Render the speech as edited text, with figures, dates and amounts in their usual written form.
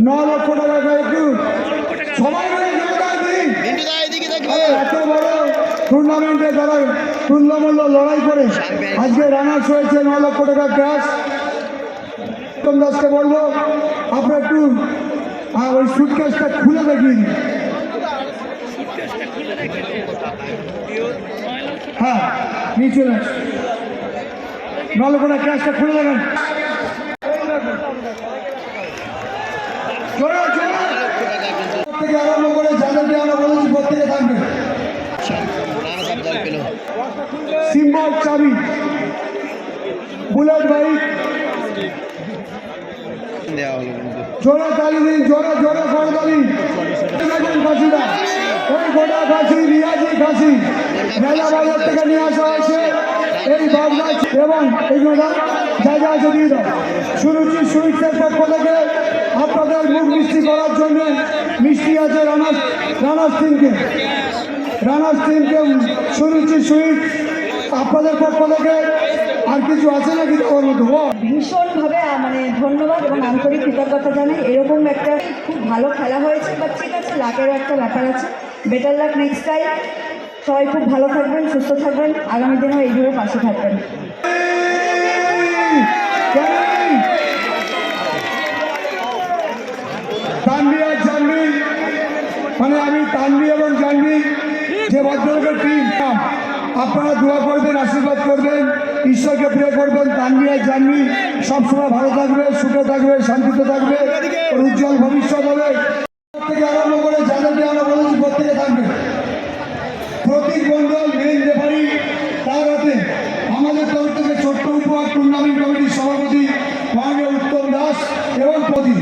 9 লক্ষ টাকা একটু সবাই মিলে যোগদান দিন। এত বড় টুর্নামেন্টে যারা তুল্যমূল্য লড়াই করে আজকে রানার্স হয়েছে 9 লক্ষ টাকা ক্যাশ। দাসকে বলবো আপনার একটু ওই সুটকেসটা খুলে দেখিয়ে দিন। হ্যাঁ নিচে 9 লক্ষ টাকা ক্যাশটা খুলে দেবেন। আরম্ভ করে যাদেরকে আমরা বলেছি প্রত্যেকে থাকবে। সিম্বল চাবি বুলেট বাইক জোরে তালি দিন, জোরে জোরে করে তালি। খাসিটা ওই গোটা খাসি রিয়াজি খাসি মেলা বাজার থেকে নিয়ে আসা হয়েছে এই বাবলা এবং এইগুলো জায়গা আছে দিয়ে দাও। সুরুচি সুইটসের পক্ষ থেকে আপনাদের মুখ মিষ্টি করার জন্য মিষ্টি আছে রানার্স টিমকে সুরুচি সুইট আপনাদের পক্ষ থেকে আর কিছু আছে নাকি ওর মতো? ভীষণভাবে মানে ধন্যবাদ এবং আন্তরিক কৃতজ্ঞতা জানাই। এরকম একটা খুব ভালো খেলা হয়েছে, বা ঠিক আছে লাকেরও একটা ব্যাপার আছে। Better luck next time. সবাই খুব ভালো থাকবেন, সুস্থ থাকবেন, আগামী দিনেও এইভাবে পাশে থাকবেন। তানভি আর জাহ্নবী মানে আমি তানভি এবং জাহ্নবী যে ভদ্রলোকের টিম, আপনারা দোয়া করবেন, আশীর্বাদ করবেন, ঈশ্বরকে প্রে করবেন তানভি আর জাহ্নবী সবসময় ভালো থাকবে, সুখে থাকবে, শান্তিতে থাকবে, উজ্জ্বল ভবিষ্যৎ হবে। থেকে আরম্ভ করে যাদেরকে আমরা বলেছি প্রত্যেকে থাকবে। প্রতীক মণ্ডল মেন রেফারি, তার হাতে আমাদের তরফ থেকে ছোট্ট উপহার টুর্নামেন্ট কমিটির সভাপতি মাননীয় উত্তম দাস এবং প্রদীপ।